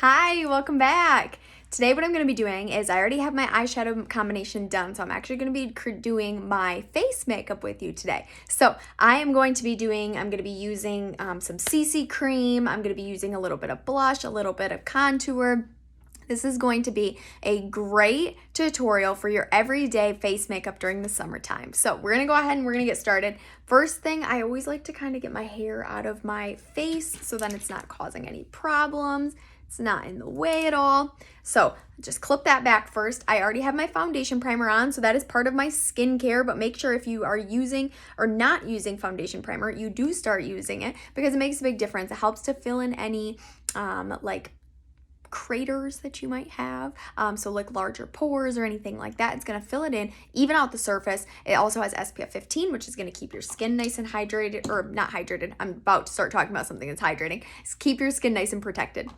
Hi, welcome back. Today what I'm going to be doing is I already have my eyeshadow combination done, so I'm actually going to be doing my face makeup with you today. So I'm going to be using some CC cream. I'm going to be using a little bit of blush, a little bit of contour. This is going to be a great tutorial for your everyday face makeup during the summertime. So we're gonna go ahead and we're gonna get started. First thing, I always like to kind of get my hair out of my face so then it's not causing any problems. It's not in the way at all. So just clip that back first. I already have my foundation primer on, so that is part of my skincare, but make sure if you are using or not using foundation primer, you do start using it because it makes a big difference. It helps to fill in any like craters that you might have, so like larger pores or anything like that. It's going to fill it in, even out the surface. It also has SPF 15, which is going to keep your skin nice and hydrated, or not hydrated. I'm about to start talking about something that's hydrating. It's keep your skin nice and protected.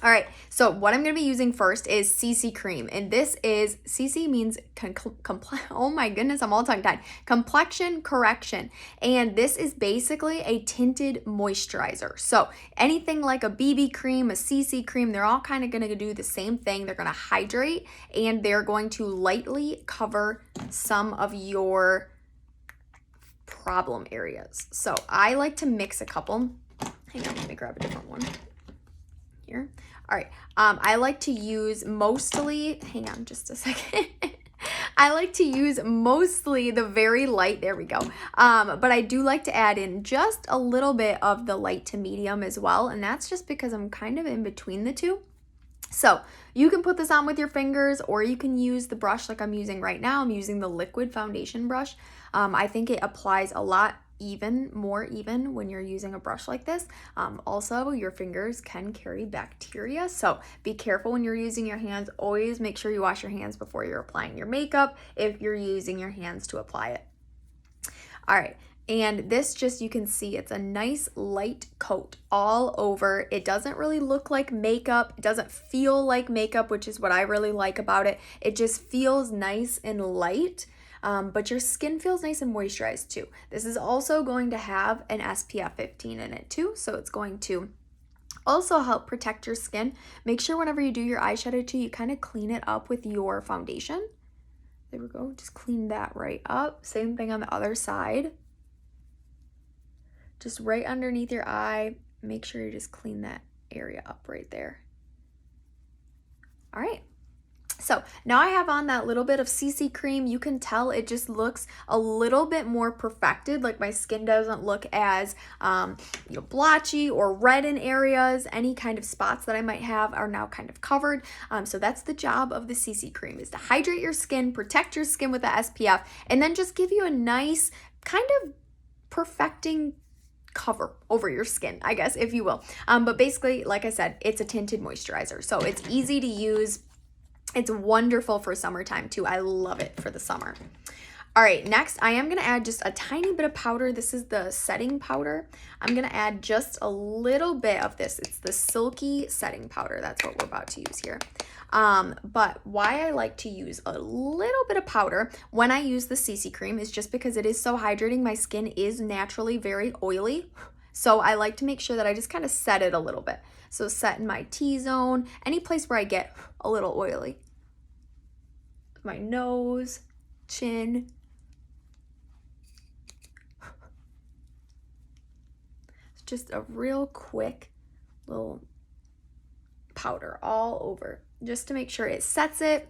All right, so what I'm going to be using first is CC cream, and this is, CC means, oh my goodness, I'm all tongue-tied, complexion correction, and this is basically a tinted moisturizer. So anything like a BB cream, a CC cream, they're all kind of going to do the same thing. They're going to hydrate, and they're going to lightly cover some of your problem areas. So I like to mix a couple. Hang on, let me grab a different one here. All right, I like to use mostly, hang on just a second. I like to use mostly the very light, there we go. But I do like to add in just a little bit of the light to medium as well. And that's just because I'm kind of in between the two. So you can put this on with your fingers, or you can use the brush like I'm using right now. I'm using the liquid foundation brush. I think it applies a lot more even when you're using a brush like this. Also, your fingers can carry bacteria, so be careful when you're using your hands. Always make sure you wash your hands before you're applying your makeup if you're using your hands to apply it. All right. And this just, you can see it's a nice light coat all over. It doesn't really look like makeup. It doesn't feel like makeup, which is what I really like about it. It just feels nice and light, but your skin feels nice and moisturized too. This is also going to have an SPF 15 in it too, so it's going to also help protect your skin. Make sure whenever you do your eyeshadow too, you kind of clean it up with your foundation. There we go, just clean that right up. Same thing on the other side. Just right underneath your eye, make sure you just clean that area up right there. All right. So now I have on that little bit of CC cream. You can tell it just looks a little bit more perfected. Like my skin doesn't look as blotchy or red in areas. Any kind of spots that I might have are now kind of covered. So that's the job of the CC cream, is to hydrate your skin, protect your skin with the SPF, and then just give you a nice kind of perfecting cover over your skin, I guess, if you will. But basically, like I said, it's a tinted moisturizer, so it's easy to use. It's wonderful for summertime too. I love it for the summer. All right, next I am going to add just a tiny bit of powder. This is the setting powder. I'm going to add just a little bit of this. It's the Silky setting powder. That's what we're about to use here. But why I like to use a little bit of powder when I use the CC cream is just because it is so hydrating. My skin is naturally very oily, so I like to make sure that I just kind of set it a little bit. So set in my T-zone, any place where I get a little oily. My nose, chin. Just a real quick little powder all over, just to make sure it sets it.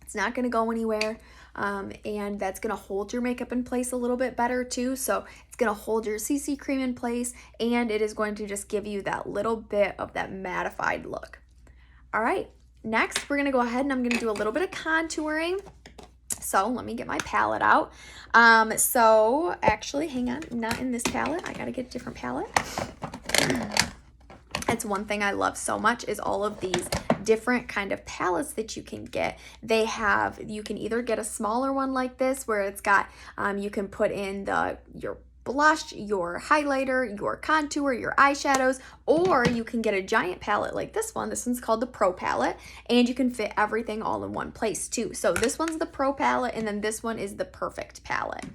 It's not going to go anywhere, and that's going to hold your makeup in place a little bit better too. So it's going to hold your CC cream in place, and it is going to just give you that little bit of that mattified look. All right, next we're going to go ahead and I'm going to do a little bit of contouring. So let me get my palette out. So actually, hang on, not in this palette. I got to get a different palette. That's one thing I love so much, is all of these different kind of palettes that you can get. They have, you can either get a smaller one like this where it's got, you can put in your blush, your highlighter, your contour, your eyeshadows, or you can get a giant palette like this one. This one's called the Pro palette, and you can fit everything all in one place too. So this one's the Pro palette, and then this one is the Perfect palette.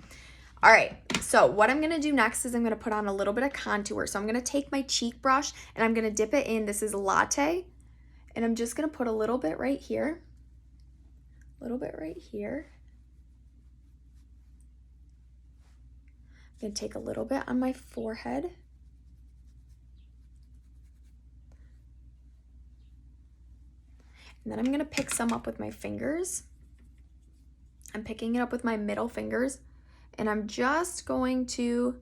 All right, so what I'm gonna do next is I'm gonna put on a little bit of contour. So I'm gonna take my cheek brush and I'm gonna dip it in. This is Latte And I'm just gonna put a little bit right here, a little bit right here. I'm gonna take a little bit on my forehead. And then I'm gonna pick some up with my fingers. I'm picking it up with my middle fingers, and I'm just going to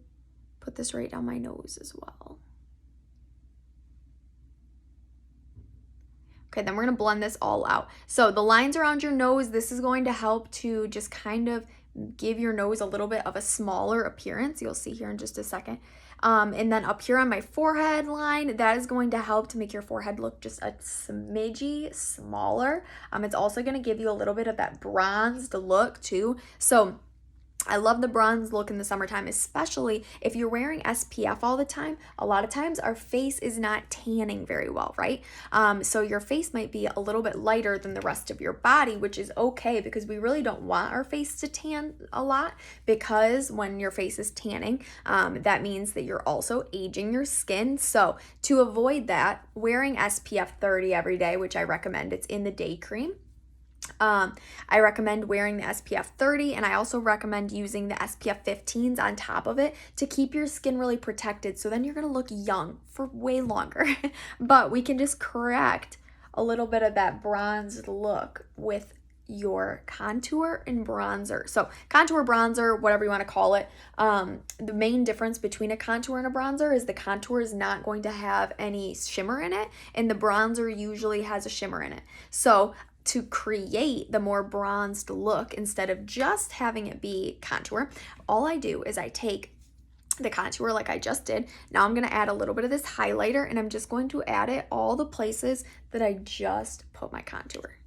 put this right down my nose as well. Okay, then we're gonna blend this all out. So the lines around your nose, this is going to help to just kind of give your nose a little bit of a smaller appearance. You'll see here in just a second. And then up here on my forehead line, that is going to help to make your forehead look just a smidgy smaller. It's also gonna give you a little bit of that bronzed look too. So I love the bronze look in the summertime, especially if you're wearing SPF all the time. A lot of times our face is not tanning very well, right? So your face might be a little bit lighter than the rest of your body, which is okay because we really don't want our face to tan a lot, because when your face is tanning, that means that you're also aging your skin. So to avoid that, wearing SPF 30 every day, which I recommend, it's in the day cream. I recommend wearing the SPF 30, and I also recommend using the SPF 15s on top of it to keep your skin really protected, so then you're gonna look young for way longer. But we can just correct a little bit of that bronzed look with your contour and bronzer. So contour, bronzer, whatever you want to call it. The main difference between a contour and a bronzer is the contour is not going to have any shimmer in it, and the bronzer usually has a shimmer in it. So to create the more bronzed look, instead of just having it be contour, all I do is I take the contour like I just did. Now I'm going to add a little bit of this highlighter, and I'm just going to add it all the places that I just put my contour.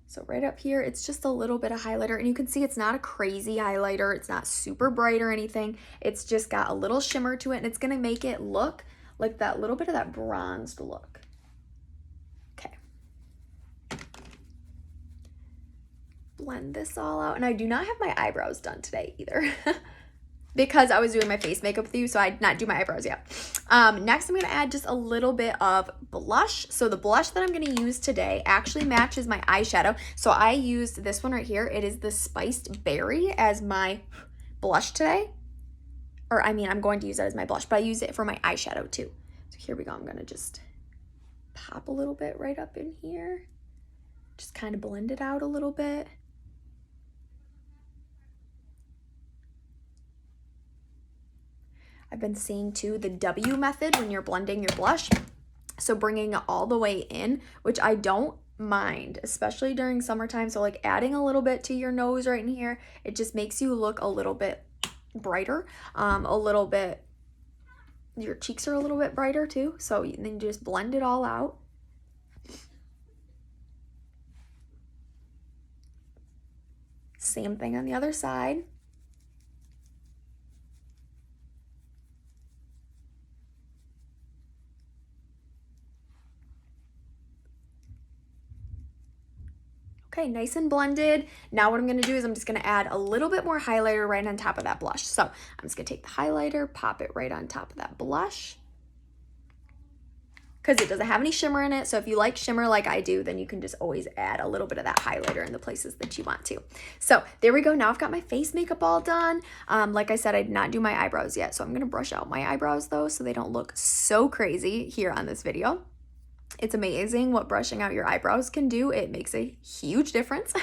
So right up here, it's just a little bit of highlighter, and you can see it's not a crazy highlighter. It's not super bright or anything. It's just got a little shimmer to it, and it's going to make it look like that little bit of that bronzed look. Blend this all out, and I do not have my eyebrows done today either because I was doing my face makeup with you, so I did not do my eyebrows yet. Next, I'm going to add just a little bit of blush. So the blush that I'm going to use today actually matches my eyeshadow. So I used this one right here. It is the Spiced Berry as my blush today. Or I mean, I'm going to use it as my blush, but I use it for my eyeshadow too. So here we go. I'm going to just pop a little bit right up in here. Just kind of blend it out a little bit. I've been seeing too the W method when you're blending your blush. So bringing it all the way in, which I don't mind, especially during summertime. So like adding a little bit to your nose right in here, it just makes you look a little bit brighter, a little bit, your cheeks are a little bit brighter too. So then you just blend it all out. Same thing on the other side. Okay, nice and blended. Now what I'm gonna do is I'm just gonna add a little bit more highlighter right on top of that blush. So I'm just gonna take the highlighter, pop it right on top of that blush, because it doesn't have any shimmer in it. So if you like shimmer like I do, then you can just always add a little bit of that highlighter in the places that you want to. So there we go. Now I've got my face makeup all done. Like I said, I did not do my eyebrows yet. So I'm gonna brush out my eyebrows though, so they don't look so crazy here on this video. It's amazing what brushing out your eyebrows can do. It makes a huge difference.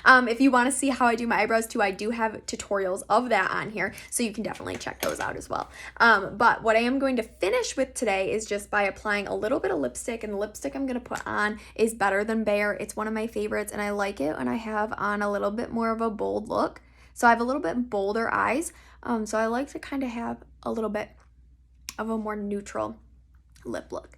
If you want to see how I do my eyebrows too, I do have tutorials of that on here, so you can definitely check those out as well. But what I am going to finish with today is just by applying a little bit of lipstick, and the lipstick I'm going to put on is Better Than Bare. It's one of my favorites, and I like it when I have on a little bit more of a bold look. So I have a little bit bolder eyes, so I like to kind of have a little bit of a more neutral lip look.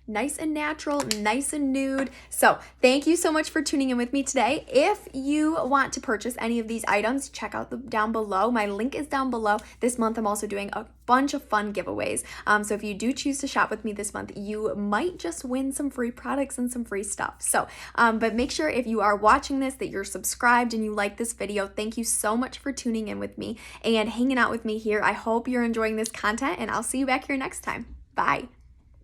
Nice and natural, nice and nude. So thank you so much for tuning in with me today. If you want to purchase any of these items, check out down below. My link is down below. This month I'm also doing a bunch of fun giveaways. So if you do choose to shop with me this month, you might just win some free products and some free stuff. So, but make sure if you are watching this that you're subscribed and you like this video. Thank you so much for tuning in with me and hanging out with me here. I hope you're enjoying this content, and I'll see you back here next time. Bye.